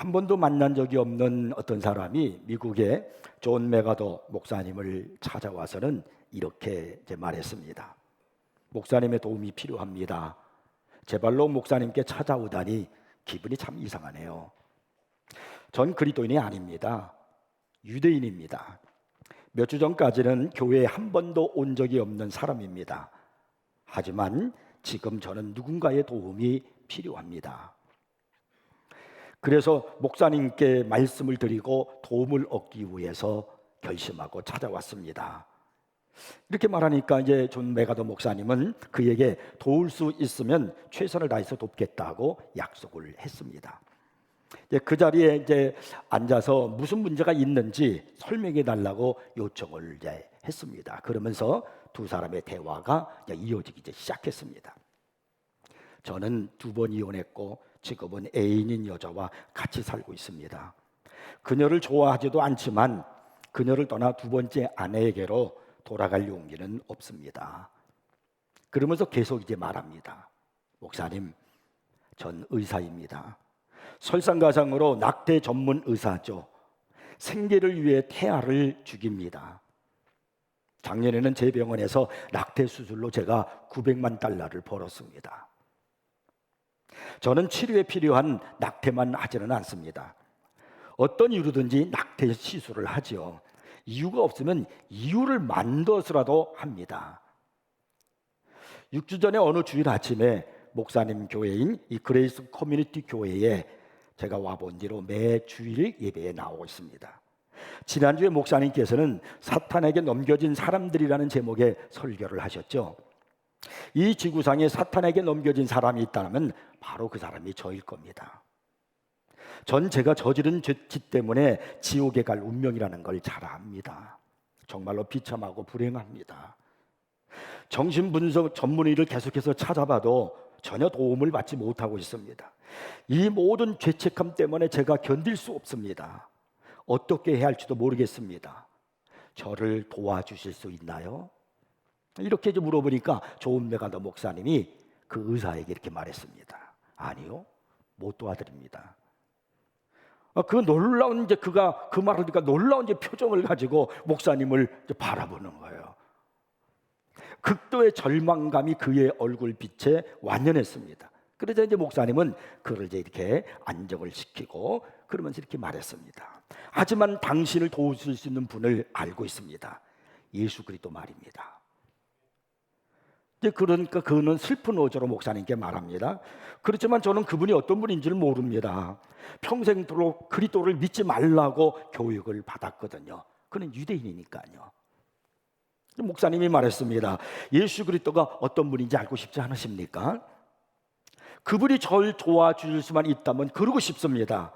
한 번도 만난 적이 없는 어떤 사람이 미국의 존 메가더 목사님을 찾아와서는 이렇게 이제 말했습니다. 목사님의 도움이 필요합니다. 제발로 목사님께 찾아오다니 기분이 참 이상하네요. 전 그리스도인이 아닙니다. 유대인입니다. 몇 주 전까지는 교회에 한 번도 온 적이 없는 사람입니다. 하지만 지금 저는 누군가의 도움이 필요합니다. 그래서 목사님께 말씀을 드리고 도움을 얻기 위해서 결심하고 찾아왔습니다. 이렇게 말하니까 이제 존 메가더 목사님은 그에게 도울 수 있으면 최선을 다해서 돕겠다고 약속을 했습니다. 그 자리에 이제 앉아서 무슨 문제가 있는지 설명해 달라고 요청을 이제 했습니다. 그러면서 두 사람의 대화가 이제 이어지기 시작했습니다. 저는 2번 이혼했고 지금은 애인인 여자와 같이 살고 있습니다. 그녀를 좋아하지도 않지만 그녀를 떠나 2번째 아내에게로 돌아갈 용기는 없습니다. 그러면서 계속 이제 말합니다. 목사님, 전 의사입니다. 설상가상으로 낙태 전문 의사죠. 생계를 위해 태아를 죽입니다. 작년에는 제 병원에서 낙태 수술로 제가 $900만 벌었습니다. 저는 치료에 필요한 낙태만 하지는 않습니다. 어떤 이유로든지 낙태 시술을 하지요. 이유가 없으면 이유를 만들어서라도 합니다. 6주 전에 어느 주일 아침에 목사님 교회인 이 그레이스 커뮤니티 교회에 제가 와본 뒤로 매 주일 예배에 나오고 있습니다. 지난주에 목사님께서는 사탄에게 넘겨진 사람들이라는 제목의 설교를 하셨죠. 이 지구상에 사탄에게 넘겨진 사람이 있다면 바로 그 사람이 저일 겁니다. 전 제가 저지른 죄짓 때문에 지옥에 갈 운명이라는 걸 잘 압니다. 정말로 비참하고 불행합니다. 정신분석 전문의를 계속해서 찾아봐도 전혀 도움을 받지 못하고 있습니다. 이 모든 죄책감 때문에 제가 견딜 수 없습니다. 어떻게 해야 할지도 모르겠습니다. 저를 도와주실 수 있나요? 이렇게 물어보니까 존 메가더 목사님이 그 의사에게 이렇게 말했습니다. 아니요, 못 도와드립니다. 그 놀라운 이제 그가 그 말을 하니까 놀라운 이제 표정을 가지고 목사님을 이제 바라보는 거예요. 극도의 절망감이 그의 얼굴빛에 완연했습니다. 그래서 이제 목사님은 그를 이제 이렇게 안정을 시키고 그러면서 이렇게 말했습니다. 하지만 당신을 도우실 수 있는 분을 알고 있습니다. 예수 그리스도 말입니다. 그러니까 그는 슬픈 어조로 목사님께 말합니다. 그렇지만 저는 그분이 어떤 분인지를 모릅니다. 평생도록 그리스도를 믿지 말라고 교육을 받았거든요. 그는 유대인이니까요. 목사님이 말했습니다. 예수 그리스도가 어떤 분인지 알고 싶지 않으십니까? 그분이 저를 도와줄 수만 있다면 그러고 싶습니다.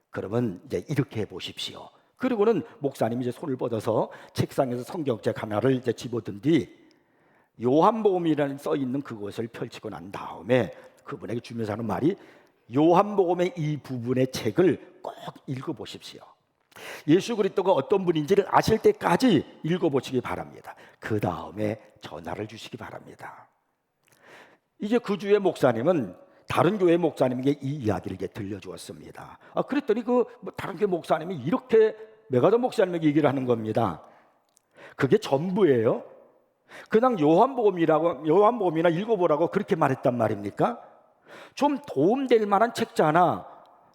그러면 이제 이렇게 해보십시오. 그리고는 목사님이 이제 손을 뻗어서 책상에서 성경책 하나를 이제 집어든 뒤 요한복음이라는 써 있는 그것을 펼치고 난 다음에 그분에게 주면서 하는 말이 요한복음의 이 부분의 책을 꼭 읽어보십시오. 예수 그리스도가 어떤 분인지를 아실 때까지 읽어보시기 바랍니다. 그 다음에 전화를 주시기 바랍니다. 이제 그 주의 목사님은 다른 교회 목사님에게 이 이야기를 이제 들려주었습니다. 그랬더니 다른 교회 목사님이 이렇게 메가더 목사님에게 얘기를 하는 겁니다. 그게 전부예요. 그냥 요한복음이나 읽어보라고 그렇게 말했단 말입니까? 좀 도움될 만한 책자나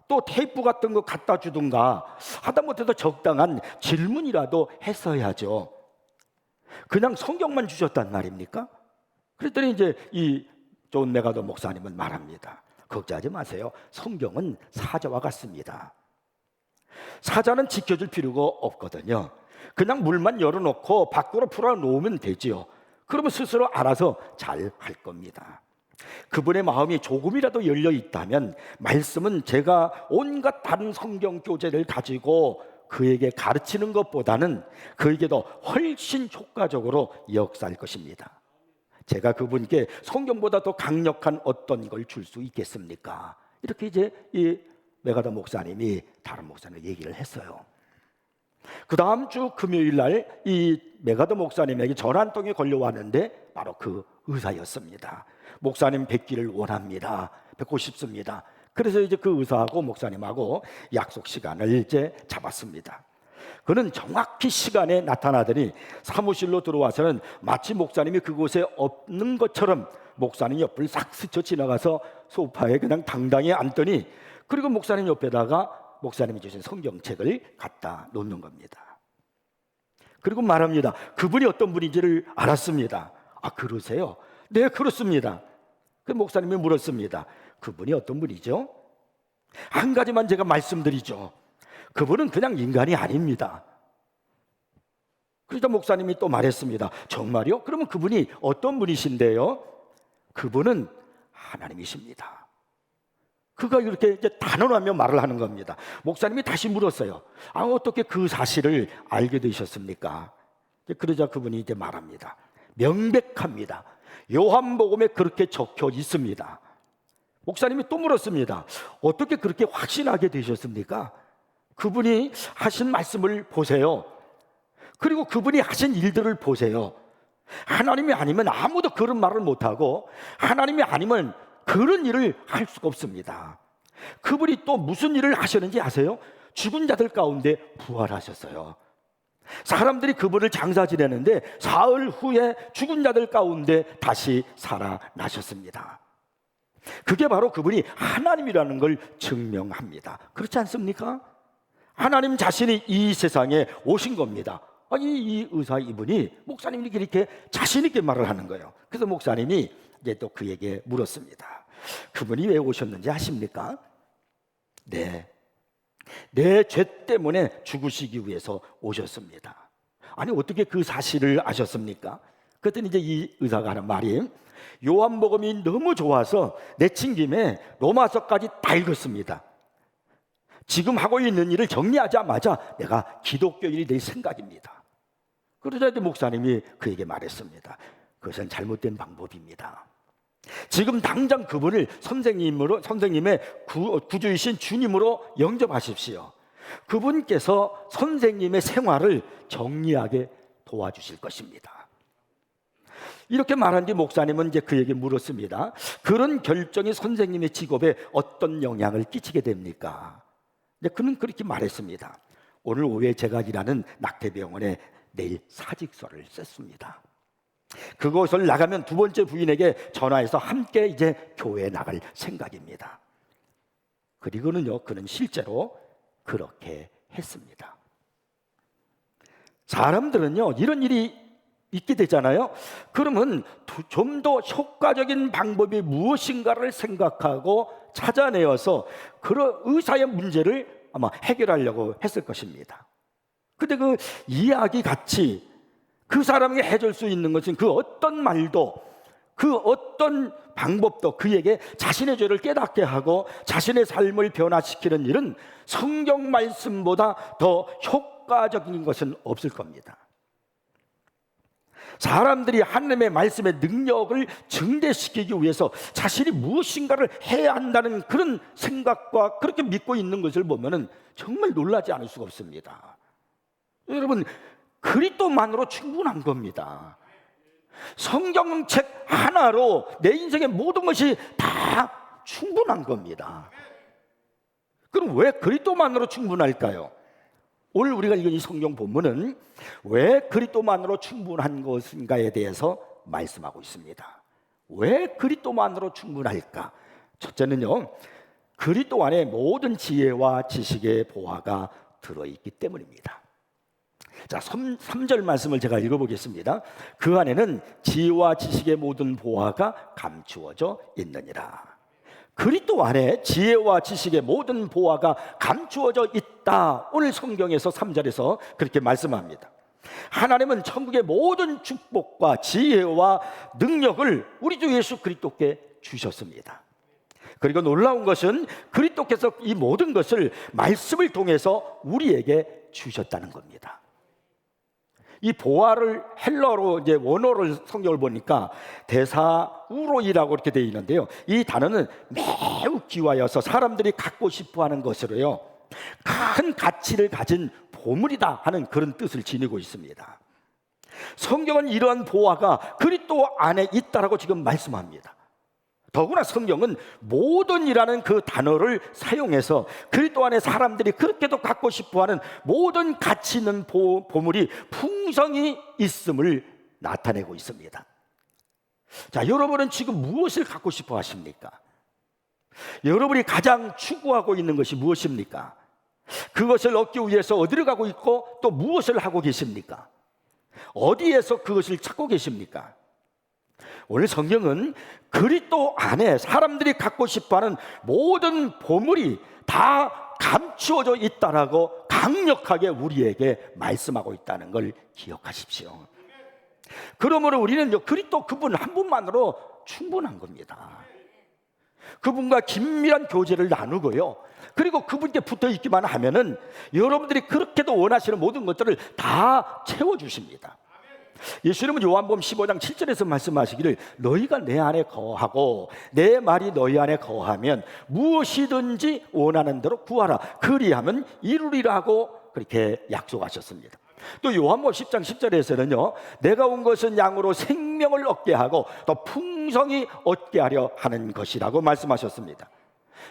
또 테이프 같은 거 갖다 주든가 하다못해도 적당한 질문이라도 했어야죠. 그냥 성경만 주셨단 말입니까? 그랬더니 이제 이 존 메가더 목사님은 말합니다. 걱정하지 마세요. 성경은 사자와 같습니다. 사자는 지켜줄 필요가 없거든요. 그냥 물만 열어놓고 밖으로 풀어놓으면 되지요. 그러면 스스로 알아서 잘 할 겁니다. 그분의 마음이 조금이라도 열려 있다면 말씀은 제가 온갖 다른 성경 교재를 가지고 그에게 가르치는 것보다는 그에게 더 훨씬 효과적으로 역사할 것입니다. 제가 그분께 성경보다 더 강력한 어떤 걸 줄 수 있겠습니까? 이렇게 이제 이 메가더 목사님이 다른 목사님에게 얘기를 했어요. 그 다음 주 금요일 날 이 메가더 목사님에게 전화 한 통이 걸려왔는데 바로 그 의사였습니다. 목사님 뵙기를 원합니다. 뵙고 싶습니다. 그래서 이제 그 의사하고 목사님하고 약속 시간을 이제 잡았습니다. 그는 정확히 시간에 나타나더니 사무실로 들어와서는 마치 목사님이 그곳에 없는 것처럼 목사님 옆을 싹 스쳐 지나가서 소파에 그냥 당당히 앉더니, 그리고 목사님 옆에다가 목사님이 주신 성경책을 갖다 놓는 겁니다. 그리고 말합니다. 그분이 어떤 분인지를 알았습니다. 아, 그러세요? 네, 그렇습니다. 그 목사님이 물었습니다. 그분이 어떤 분이죠? 한 가지만 제가 말씀드리죠. 그분은 그냥 인간이 아닙니다. 그러자 목사님이 또 말했습니다. 정말요? 그러면 그분이 어떤 분이신데요? 그분은 하나님이십니다. 그가 이렇게 이제 단언하며 말을 하는 겁니다. 목사님이 다시 물었어요. 아, 어떻게 그 사실을 알게 되셨습니까? 그러자 그분이 이제 말합니다. 명백합니다. 요한복음에 그렇게 적혀 있습니다. 목사님이 또 물었습니다. 어떻게 그렇게 확신하게 되셨습니까? 그분이 하신 말씀을 보세요. 그리고 그분이 하신 일들을 보세요. 하나님이 아니면 아무도 그런 말을 못하고, 하나님이 아니면 그런 일을 할 수가 없습니다. 그분이 또 무슨 일을 하셨는지 아세요? 죽은 자들 가운데 부활하셨어요. 사람들이 그분을 장사 지내는데 사흘 후에 죽은 자들 가운데 다시 살아나셨습니다. 그게 바로 그분이 하나님이라는 걸 증명합니다. 그렇지 않습니까? 하나님 자신이 이 세상에 오신 겁니다. 아니, 이 의사 이분이, 목사님이 이렇게 자신 있게 말을 하는 거예요. 그래서 목사님이 이제 또 그에게 물었습니다. 그분이 왜 오셨는지 아십니까? 네, 내 죄 때문에 죽으시기 위해서 오셨습니다. 아니, 어떻게 그 사실을 아셨습니까? 그랬더니 이제 이 의사가 하는 말이, 요한복음이 너무 좋아서 내친 김에 로마서까지 다 읽었습니다. 지금 하고 있는 일을 정리하자마자 내가 기독교인이 될 생각입니다. 그러자 이제 목사님이 그에게 말했습니다. 그것은 잘못된 방법입니다. 지금 당장 그분을 선생님의 구주이신 주님으로 영접하십시오. 그분께서 선생님의 생활을 정리하게 도와주실 것입니다. 이렇게 말한 뒤 목사님은 이제 그에게 물었습니다. 그런 결정이 선생님의 직업에 어떤 영향을 끼치게 됩니까? 그는 그렇게 말했습니다. 오늘 오후에 제가 일하는 낙태병원에 내일 사직서를 썼습니다. 그곳을 나가면 두 번째 부인에게 전화해서 함께 이제 교회에 나갈 생각입니다. 그리고는요, 그는 실제로 그렇게 했습니다. 사람들은요, 이런 일이 있게 되잖아요. 그러면 좀 더 효과적인 방법이 무엇인가를 생각하고 찾아내어서 그런 의사의 문제를 아마 해결하려고 했을 것입니다. 근데 그 이야기 같이 그 사람에게 해줄 수 있는 것은 그 어떤 말도, 그 어떤 방법도 그에게 자신의 죄를 깨닫게 하고 자신의 삶을 변화시키는 일은 성경 말씀보다 더 효과적인 것은 없을 겁니다. 사람들이 하나님의 말씀의 능력을 증대시키기 위해서 자신이 무엇인가를 해야 한다는 그런 생각과 그렇게 믿고 있는 것을 보면 정말 놀라지 않을 수가 없습니다. 여러분, 그리스도만으로 충분한 겁니다. 성경책 하나로 내 인생의 모든 것이 다 충분한 겁니다. 그럼 왜 그리스도만으로 충분할까요? 오늘 우리가 읽은 이 성경 본문은 왜 그리스도만으로 충분한 것인가에 대해서 말씀하고 있습니다. 왜 그리스도만으로 충분할까? 첫째는요, 그리스도 안에 모든 지혜와 지식의 보화가 들어있기 때문입니다. 자, 3절 말씀을 제가 읽어보겠습니다. 그 안에는 지혜와 지식의 모든 보화가 감추어져 있느니라. 그리스도 안에 지혜와 지식의 모든 보화가 감추어져 있다. 오늘 성경에서 3절에서 그렇게 말씀합니다. 하나님은 천국의 모든 축복과 지혜와 능력을 우리 주 예수 그리스도께 주셨습니다. 그리고 놀라운 것은 그리스도께서 이 모든 것을 말씀을 통해서 우리에게 주셨다는 겁니다. 이 보화를 헬러로 이제 원어를 성경을 보니까 데사우로이라고 이렇게 되어 있는데요. 이 단어는 매우 귀하여서 사람들이 갖고 싶어하는 것으로요, 큰 가치를 가진 보물이다 하는 그런 뜻을 지니고 있습니다. 성경은 이러한 보화가 그리스도 안에 있다라고 지금 말씀합니다. 더구나 성경은 모든이라는 그 단어를 사용해서 그리스도 안에 사람들이 그렇게도 갖고 싶어하는 모든 가치 있는 보물이 풍성히 있음을 나타내고 있습니다. 자, 여러분은 지금 무엇을 갖고 싶어 하십니까? 여러분이 가장 추구하고 있는 것이 무엇입니까? 그것을 얻기 위해서 어디를 가고 있고 또 무엇을 하고 계십니까? 어디에서 그것을 찾고 계십니까? 오늘 성경은 그리스도 안에 사람들이 갖고 싶어하는 모든 보물이 다 감추어져 있다라고 강력하게 우리에게 말씀하고 있다는 걸 기억하십시오. 그러므로 우리는 그리스도 그분 한 분만으로 충분한 겁니다. 그분과 긴밀한 교제를 나누고요, 그리고 그분께 붙어 있기만 하면은 여러분들이 그렇게도 원하시는 모든 것들을 다 채워주십니다. 예수님은 요한복음 15장 7절에서 말씀하시기를 너희가 내 안에 거하고 내 말이 너희 안에 거하면 무엇이든지 원하는 대로 구하라 그리하면 이루리라고 그렇게 약속하셨습니다. 또 요한복음 10장 10절에서는요 내가 온 것은 양으로 생명을 얻게 하고 또 풍성히 얻게 하려 하는 것이라고 말씀하셨습니다.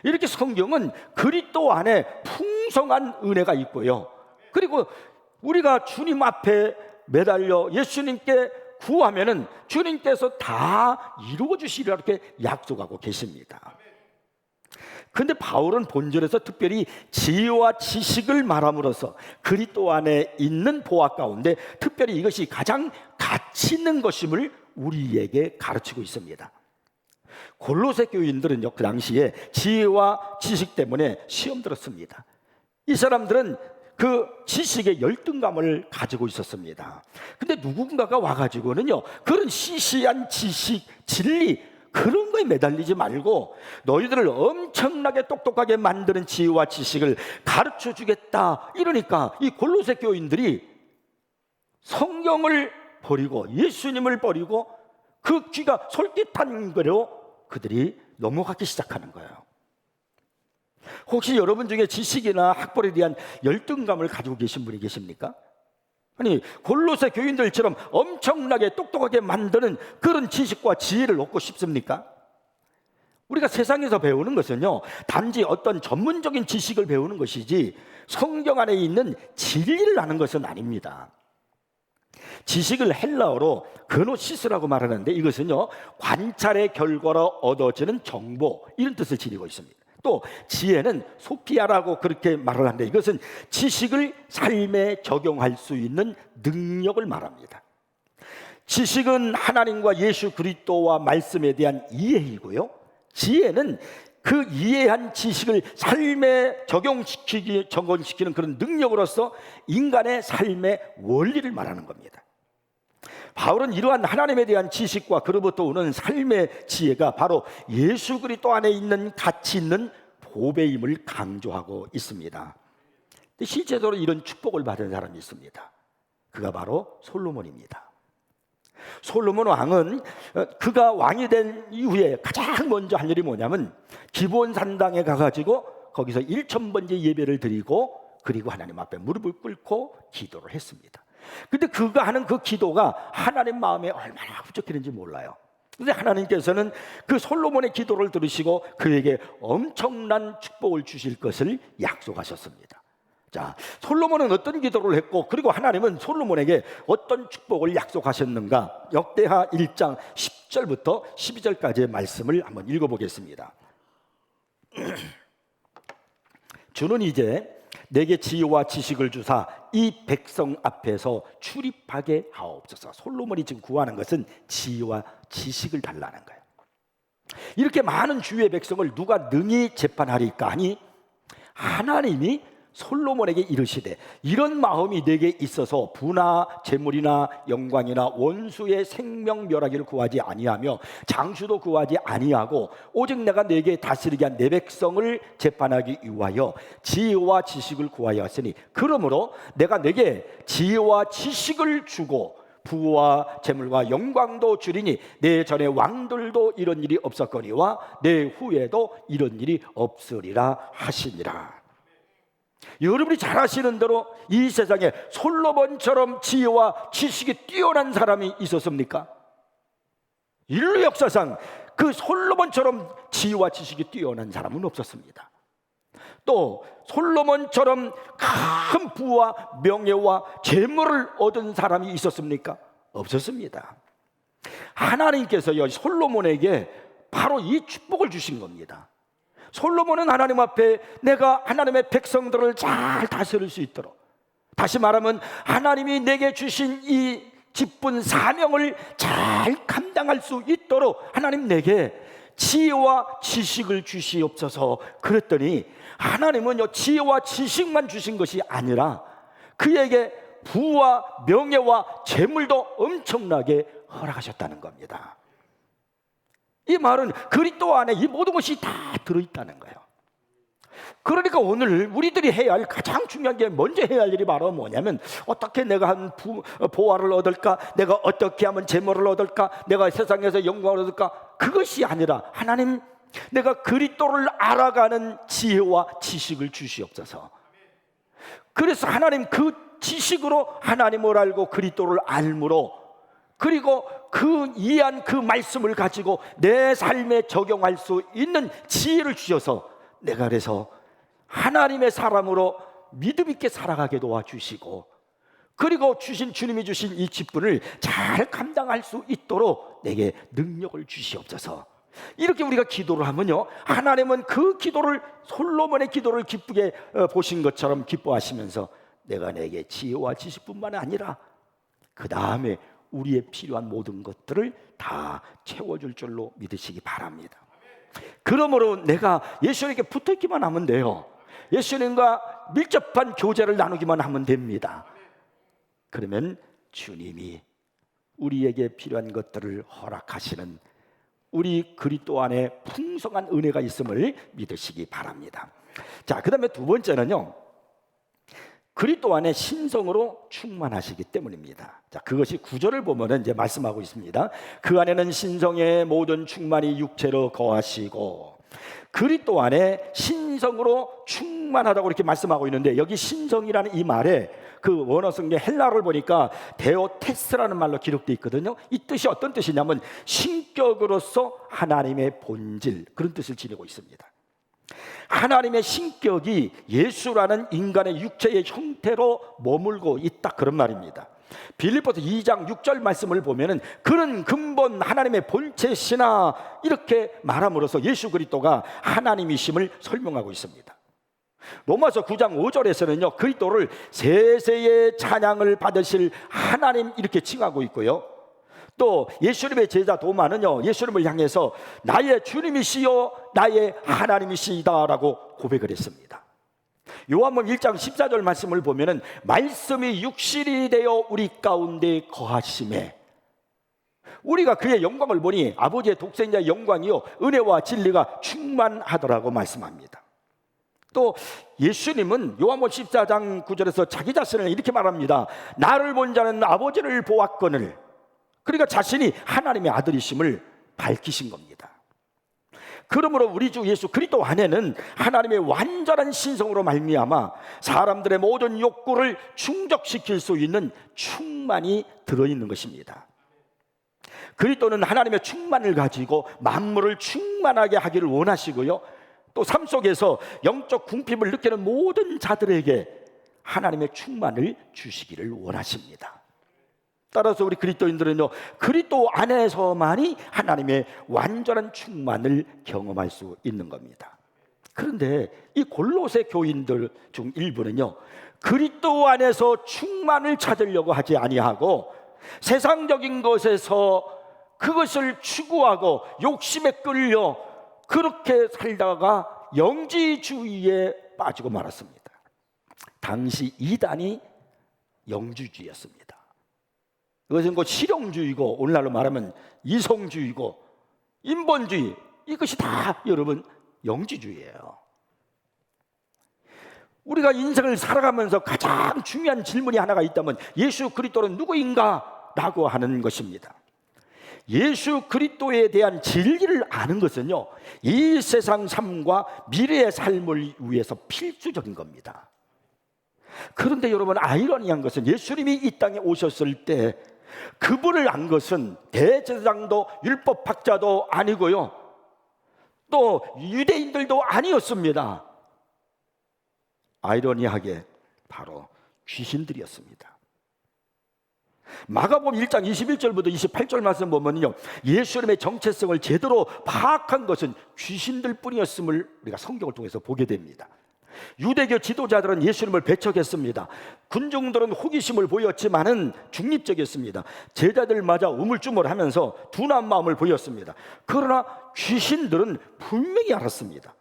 이렇게 성경은 그리스도 안에 풍성한 은혜가 있고요, 그리고 우리가 주님 앞에 매달려 예수님께 구하면은 주님께서 다 이루어 주시리라 이렇게 약속하고 계십니다. 근데 바울은 본절에서 특별히 지혜와 지식을 말함으로써 그리스도 안에 있는 보화 가운데 특별히 이것이 가장 가치 있는 것임을 우리에게 가르치고 있습니다. 골로새 교인들은요 그 당시에 지혜와 지식 때문에 시험 들었습니다. 이 사람들은 그 지식의 열등감을 가지고 있었습니다. 근데 누군가가 와가지고는요 그런 시시한 지식, 진리 그런 거에 매달리지 말고 너희들을 엄청나게 똑똑하게 만드는 지혜와 지식을 가르쳐 주겠다 이러니까 이 골로새 교인들이 성경을 버리고 예수님을 버리고 그 귀가 솔깃한 거로 그들이 넘어가기 시작하는 거예요. 혹시 여러분 중에 지식이나 학벌에 대한 열등감을 가지고 계신 분이 계십니까? 아니 골로새 교인들처럼 엄청나게 똑똑하게 만드는 그런 지식과 지혜를 얻고 싶습니까? 우리가 세상에서 배우는 것은요 단지 어떤 전문적인 지식을 배우는 것이지 성경 안에 있는 진리를 아는 것은 아닙니다. 지식을 헬라어로 그노시스라고 말하는데 이것은요 관찰의 결과로 얻어지는 정보 이런 뜻을 지니고 있습니다. 또 지혜는 소피아라고 그렇게 말을 하는데 이것은 지식을 삶에 적용할 수 있는 능력을 말합니다. 지식은 하나님과 예수 그리스도와 말씀에 대한 이해이고요, 지혜는 그 이해한 지식을 삶에 적용시키는 그런 능력으로서 인간의 삶의 원리를 말하는 겁니다. 바울은 이러한 하나님에 대한 지식과 그로부터 오는 삶의 지혜가 바로 예수 그리스도 안에 있는 가치 있는 보배임을 강조하고 있습니다. 실제적으로 이런 축복을 받은 사람이 있습니다. 그가 바로 솔로몬입니다. 솔로몬 왕은 그가 왕이 된 이후에 가장 먼저 할 일이 뭐냐면 기브온 산당에 가가지고 거기서 1000번째 예배를 드리고 그리고 하나님 앞에 무릎을 꿇고 기도를 했습니다. 근데 그가 하는 그 기도가 하나님 마음에 얼마나 흡족했는지 몰라요. 근데 하나님께서는 그 솔로몬의 기도를 들으시고 그에게 엄청난 축복을 주실 것을 약속하셨습니다. 자, 솔로몬은 어떤 기도를 했고 그리고 하나님은 솔로몬에게 어떤 축복을 약속하셨는가? 역대하 1장 10절부터 12절까지의 말씀을 한번 읽어보겠습니다. 주는 이제 내게 지혜와 지식을 주사 이 백성 앞에서 출입하게 하옵소서. 솔로몬이 지금 구하는 것은 지혜와 지식을 달라는 거예요. 이렇게 많은 주의 백성을 누가 능히 재판하리까 하니 하나님이 솔로몬에게 이르시되 이런 마음이 내게 있어서 부나 재물이나 영광이나 원수의 생명 멸하기를 구하지 아니하며 장수도 구하지 아니하고 오직 내가 내게 다스리게 한 내 백성을 재판하기 위하여 지혜와 지식을 구하여 왔으니 그러므로 내가 내게 지혜와 지식을 주고 부와 재물과 영광도 주리니 내 전에 왕들도 이런 일이 없었거니와 내 후에도 이런 일이 없으리라 하시니라. 여러분이 잘 아시는 대로 이 세상에 솔로몬처럼 지혜와 지식이 뛰어난 사람이 있었습니까? 인류 역사상 그 솔로몬처럼 지혜와 지식이 뛰어난 사람은 없었습니다. 또 솔로몬처럼 큰 부와 명예와 재물을 얻은 사람이 있었습니까? 없었습니다. 하나님께서요 솔로몬에게 바로 이 축복을 주신 겁니다. 솔로몬은 하나님 앞에 내가 하나님의 백성들을 잘 다스릴 수 있도록, 다시 말하면 하나님이 내게 주신 이 기쁜 사명을 잘 감당할 수 있도록 하나님 내게 지혜와 지식을 주시옵소서 그랬더니, 하나님은요 지혜와 지식만 주신 것이 아니라 그에게 부와 명예와 재물도 엄청나게 허락하셨다는 겁니다. 이 말은 그리스도 안에 이 모든 것이 다 들어있다는 거예요. 그러니까 오늘 우리들이 해야 할 가장 중요한 게, 먼저 해야 할 일이 바로 뭐냐면, 어떻게 내가 한 보화를 얻을까, 내가 어떻게 하면 재물을 얻을까, 내가 세상에서 영광을 얻을까, 그것이 아니라 하나님, 내가 그리스도를 알아가는 지혜와 지식을 주시옵소서. 그래서 하나님 그 지식으로 하나님을 알고 그리스도를 알므로, 그리고 그 이해한 그 말씀을 가지고 내 삶에 적용할 수 있는 지혜를 주셔서 내가 그래서 하나님의 사람으로 믿음 있게 살아가게 도와주시고, 그리고 주님이 주신 이 직분을 잘 감당할 수 있도록 내게 능력을 주시옵소서. 이렇게 우리가 기도를 하면요, 하나님은 그 기도를, 솔로몬의 기도를 기쁘게 보신 것처럼 기뻐하시면서 내가 내게 지혜와 지식뿐만 아니라 그 다음에 우리의 필요한 모든 것들을 다 채워줄 줄로 믿으시기 바랍니다. 그러므로 내가 예수님께 붙어있기만 하면 돼요. 예수님과 밀접한 교제를 나누기만 하면 됩니다. 그러면 주님이 우리에게 필요한 것들을 허락하시는 우리 그리스도 안에 풍성한 은혜가 있음을 믿으시기 바랍니다. 자, 그 다음에 두 번째는요, 그리스도 안에 신성으로 충만하시기 때문입니다. 자, 그것이 9절을 보면은 이제 말씀하고 있습니다. 그 안에는 신성의 모든 충만이 육체로 거하시고, 그리스도 안에 신성으로 충만하다고 이렇게 말씀하고 있는데, 여기 신성이라는 이 말에 그 원어 성경 헬라어를 보니까 데오테스라는 말로 기록되어 있거든요. 이 뜻이 어떤 뜻이냐면 신격으로서 하나님의 본질, 그런 뜻을 지니고 있습니다. 하나님의 신격이 예수라는 인간의 육체의 형태로 머물고 있다, 그런 말입니다. 빌립보서 2장 6절 말씀을 보면은 그런 근본 하나님의 본체시나 이렇게 말함으로써 예수 그리스도가 하나님이심을 설명하고 있습니다. 로마서 9장 5절에서는요 그리스도를 세세의 찬양을 받으실 하나님 이렇게 칭하고 있고요, 또 예수님의 제자 도마는요 예수님을 향해서 나의 주님이시요 나의 하나님이시다라고 고백을 했습니다. 요한복음 1장 14절 말씀을 보면은 말씀이 육신이 되어 우리 가운데 거하심에, 우리가 그의 영광을 보니 아버지의 독생자의 영광이요 은혜와 진리가 충만하더라고 말씀합니다. 또 예수님은 요한복음 14장 9절에서 자기 자신을 이렇게 말합니다. 나를 본 자는 아버지를 보았거늘, 그러니까 자신이 하나님의 아들이심을 밝히신 겁니다. 그러므로 우리 주 예수 그리스도 안에는 하나님의 완전한 신성으로 말미암아 사람들의 모든 욕구를 충족시킬 수 있는 충만이 들어있는 것입니다. 그리스도는 하나님의 충만을 가지고 만물을 충만하게 하기를 원하시고요, 또 삶 속에서 영적 궁핍을 느끼는 모든 자들에게 하나님의 충만을 주시기를 원하십니다. 따라서 우리 그리스도인들은요 그리스도 안에서만이 하나님의 완전한 충만을 경험할 수 있는 겁니다. 그런데 이 골로새 교인들 중 일부는요 그리스도 안에서 충만을 찾으려고 하지 아니하고 세상적인 것에서 그것을 추구하고 욕심에 끌려 그렇게 살다가 영지주의에 빠지고 말았습니다. 당시 이단이 영주주의였습니다. 이것은 곧 실용주의고, 오늘날로 말하면 이성주의고 인본주의, 이것이 다 여러분 영지주의예요. 우리가 인생을 살아가면서 가장 중요한 질문이 하나가 있다면 예수 그리스도는 누구인가? 라고 하는 것입니다. 예수 그리스도에 대한 진리를 아는 것은요 이 세상 삶과 미래의 삶을 위해서 필수적인 겁니다. 그런데 여러분 아이러니한 것은 예수님이 이 땅에 오셨을 때 그분을 안 것은 대제사장도 율법학자도 아니고요, 또 유대인들도 아니었습니다. 아이러니하게 바로 귀신들이었습니다. 마가복음 1장 21절부터 28절 말씀 보면요, 예수님의 정체성을 제대로 파악한 것은 귀신들 뿐이었음을 우리가 성경을 통해서 보게 됩니다. 유대교 지도자들은 예수님을 배척했습니다. 군중들은 호기심을 보였지만은 중립적이었습니다. 제자들마저 우물쭈물하면서 둔한 마음을 보였습니다. 그러나 귀신들은 분명히 알았습니다.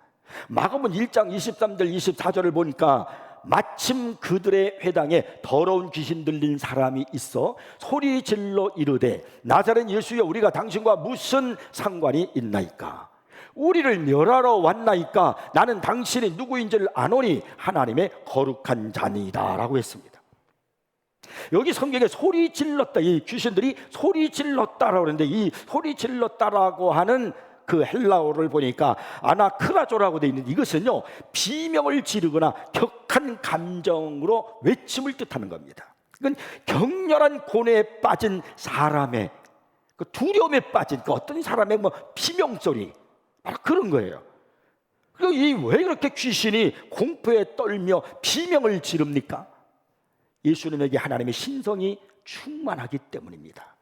마가복음 1장 23절 24절을 보니까 마침 그들의 회당에 더러운 귀신 들린 사람이 있어 소리 질러 이르되 나사렛 예수여, 우리가 당신과 무슨 상관이 있나이까? 우리를 멸하러 왔나이까? 나는 당신이 누구인지를 아노니 하나님의 거룩한 자니이다 라고 했습니다. 여기 성경에 소리 질렀다, 이 귀신들이 소리 질렀다라고 하는데, 이 소리 질렀다라고 하는 그 헬라어를 보니까 아나크라조라고 되어 있는데, 이것은요 비명을 지르거나 격한 감정으로 외침을 뜻하는 겁니다. 이건 격렬한 고뇌에 빠진 사람의 그 두려움에 빠진 그 어떤 사람의 뭐 비명소리, 바로 그런 거예요. 그리고 이 왜 그렇게 귀신이 공포에 떨며 비명을 지릅니까? 예수님에게 하나님의 신성이 충만하기 때문입니다.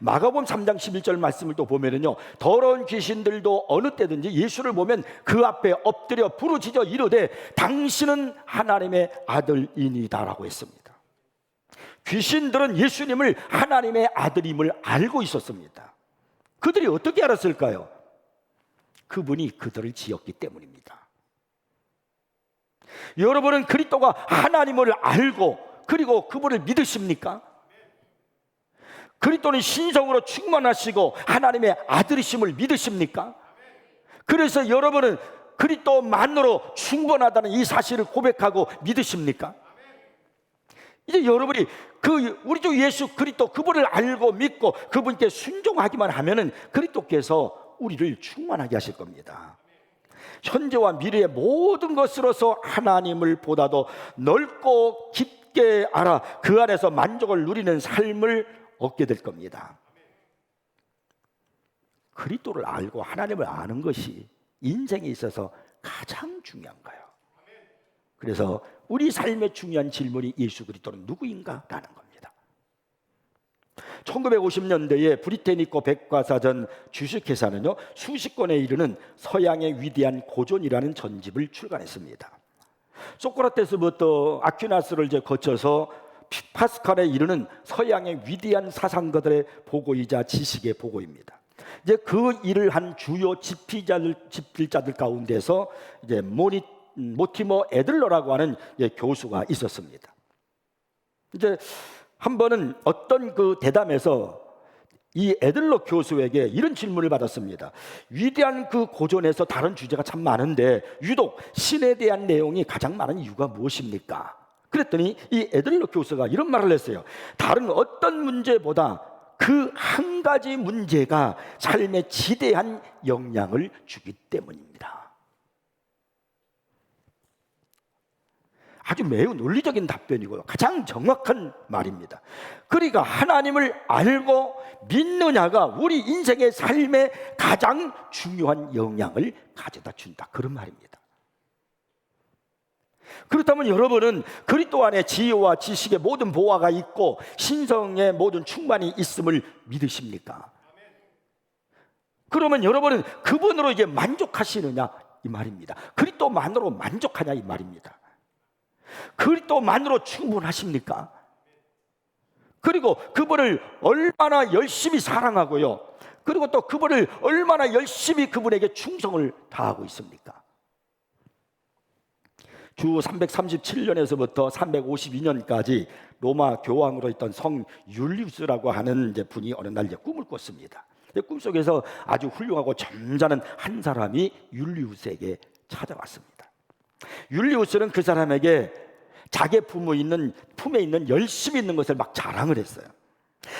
마가복음 3장 11절 말씀을 또 보면은요, 더러운 귀신들도 어느 때든지 예수를 보면 그 앞에 엎드려 부르짖어 이르되 당신은 하나님의 아들이니다라고 했습니다. 귀신들은 예수님을 하나님의 아들임을 알고 있었습니다. 그들이 어떻게 알았을까요? 그분이 그들을 지었기 때문입니다. 여러분은 그리스도가 하나님을 알고 그리고 그분을 믿으십니까? 그리스도는 신성으로 충만하시고 하나님의 아들이심을 믿으십니까? 그래서 여러분은 그리스도만으로 충분하다는 이 사실을 고백하고 믿으십니까? 이제 여러분이 우리 주 예수 그리스도 그분을 알고 믿고 그분께 순종하기만 하면은 그리스도께서 우리를 충만하게 하실 겁니다. 현재와 미래의 모든 것으로서 하나님을 보다도 넓고 깊게 알아 그 안에서 만족을 누리는 삶을 얻게 될 겁니다. 그리스도를 알고 하나님을 아는 것이 인생에 있어서 가장 중요한 거예요. 그래서 우리 삶의 중요한 질문이 예수 그리스도는 누구인가? 라는 겁니다. 1950년대에 브리테니코 백과사전 주식회사는요 수십 권에 이르는 서양의 위대한 고전이라는 전집을 출간했습니다. 소크라테스부터 아퀴나스를 거쳐서 파스칼에 이르는 서양의 위대한 사상가들의 보고이자 지식의 보고입니다. 이제 그 일을 한 주요 집필자들 가운데서 이제 모티머 애들러라고 하는 교수가 있었습니다. 이제 한 번은 어떤 그 대담에서 이 애들러 교수에게 이런 질문을 받았습니다. 위대한 그 고전에서 다른 주제가 참 많은데 유독 신에 대한 내용이 가장 많은 이유가 무엇입니까? 그랬더니 이 애들러 교수가 이런 말을 했어요. 다른 어떤 문제보다 그 한 가지 문제가 삶에 지대한 영향을 주기 때문입니다. 아주 매우 논리적인 답변이고요, 가장 정확한 말입니다. 그러니까 하나님을 알고 믿느냐가 우리 인생의 삶에 가장 중요한 영향을 가져다 준다, 그런 말입니다. 그렇다면 여러분은 그리스도 안에 지혜와 지식의 모든 보화가 있고 신성의 모든 충만이 있음을 믿으십니까? 그러면 여러분은 그분으로 이제 만족하시느냐 이 말입니다. 그리스도만으로 만족하냐 이 말입니다. 그리스도만으로 충분하십니까? 그리고 그분을 얼마나 열심히 사랑하고요, 그리고 또 그분을 얼마나 열심히 그분에게 충성을 다하고 있습니까? 주 337년에서부터 352년까지 로마 교황으로 있던 성 율리우스라고 하는 이제 분이 어느 날 이제 꿈을 꿨습니다. 꿈속에서 아주 훌륭하고 점잖은 한 사람이 율리우스에게 찾아왔습니다. 율리우스는 그 사람에게 자기 품에 있는 열심이 있는 것을 막 자랑을 했어요.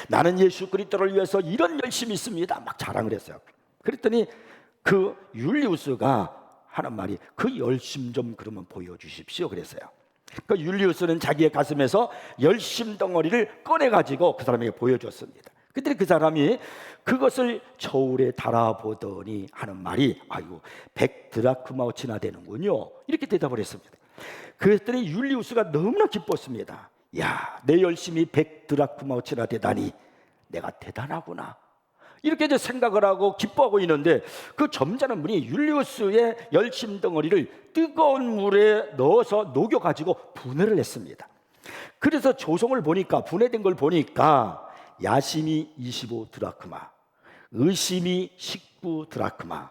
나는 예수 그리스도를 위해서 이런 열심이 있습니다, 막 자랑을 했어요. 그랬더니 그 율리우스가 하는 말이 그 열심 좀 그러면 보여주십시오 그랬어요. 그 율리우스는 자기의 가슴에서 열심 덩어리를 꺼내가지고 그 사람에게 보여줬습니다. 그때 그 사람이 그것을 저울에 달아보더니 하는 말이, 아이고 100드라크마어치나 되는군요, 이렇게 대답을 했습니다. 그랬더니 율리우스가 너무나 기뻤습니다. 야, 내 열심이 100드라크마어치나 되다니 내가 대단하구나, 이렇게 이제 생각을 하고 기뻐하고 있는데, 그 점잖은 분이 율리우스의 열심 덩어리를 뜨거운 물에 넣어서 녹여가지고 분해를 했습니다. 그래서 조성을 보니까, 분해된 걸 보니까 야심이 25드라크마, 의심이 19드라크마,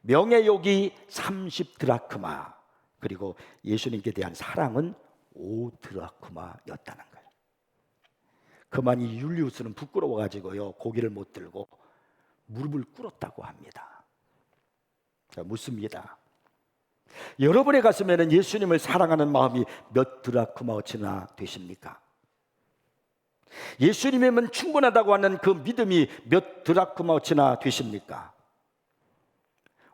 명예욕이 30드라크마, 그리고 예수님께 대한 사랑은 5드라크마였다는 거예요. 그만 이 율리우스는 부끄러워가지고요, 고개를 못 들고 무릎을 꿇었다고 합니다. 자, 묻습니다. 여러분의 가슴에는 예수님을 사랑하는 마음이 몇 드라크마어치나 되십니까? 예수님이면 충분하다고 하는 그 믿음이 몇 드라크마어치나 되십니까?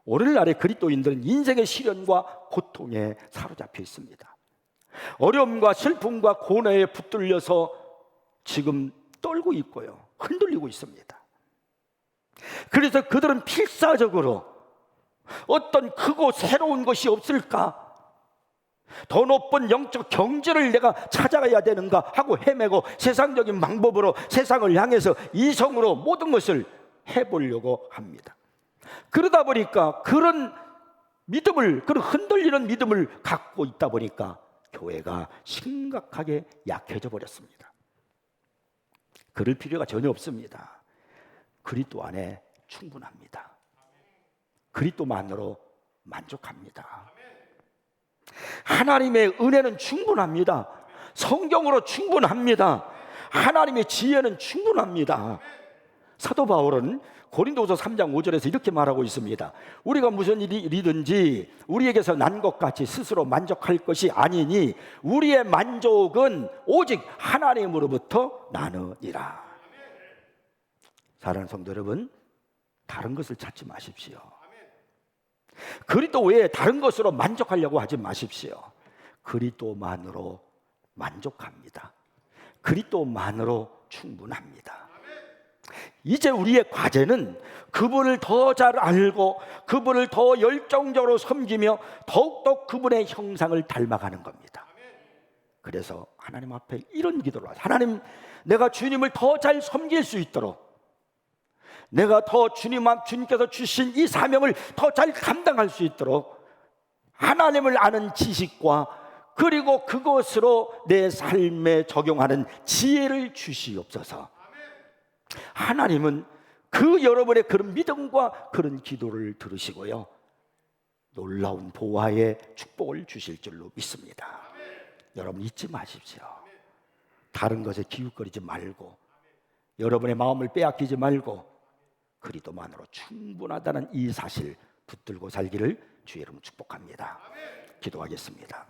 오늘날의 그리스도인들은 인생의 시련과 고통에 사로잡혀 있습니다. 어려움과 슬픔과 고뇌에 붙들려서 지금 떨고 있고요, 흔들리고 있습니다. 그래서 그들은 필사적으로 어떤 크고 새로운 것이 없을까, 더 높은 영적 경제를 내가 찾아가야 되는가 하고 헤매고 세상적인 방법으로 세상을 향해서 이성으로 모든 것을 해보려고 합니다. 그러다 보니까 그런 믿음을, 그런 흔들리는 믿음을 갖고 있다 보니까 교회가 심각하게 약해져 버렸습니다. 그럴 필요가 전혀 없습니다. 그리스도 안에 충분합니다. 그리스도만으로 만족합니다. 하나님의 은혜는 충분합니다. 성경으로 충분합니다. 하나님의 지혜는 충분합니다. 사도 바울은 고린도후서 3장 5절에서 이렇게 말하고 있습니다. 우리가 무슨 일이든지 우리에게서 난 것 같이 스스로 만족할 것이 아니니 우리의 만족은 오직 하나님으로부터 나느니라. 사랑하는 성도 여러분, 다른 것을 찾지 마십시오. 그리스도 외에 다른 것으로 만족하려고 하지 마십시오. 그리스도만으로 만족합니다. 그리스도만으로 충분합니다. 이제 우리의 과제는 그분을 더 잘 알고 그분을 더 열정적으로 섬기며 더욱더 그분의 형상을 닮아가는 겁니다. 그래서 하나님 앞에 이런 기도를 하세요. 하나님, 내가 주님을 더 잘 섬길 수 있도록, 내가 더 주님께서 주신 이 사명을 더 잘 감당할 수 있도록 하나님을 아는 지식과 그리고 그것으로 내 삶에 적용하는 지혜를 주시옵소서. 하나님은 그 여러분의 그런 믿음과 그런 기도를 들으시고요, 놀라운 보화의 축복을 주실 줄로 믿습니다. 여러분 잊지 마십시오. 다른 것에 기웃거리지 말고, 여러분의 마음을 빼앗기지 말고 그리스도만으로 충분하다는 이 사실 붙들고 살기를 주의 이름으로 축복합니다. 기도하겠습니다.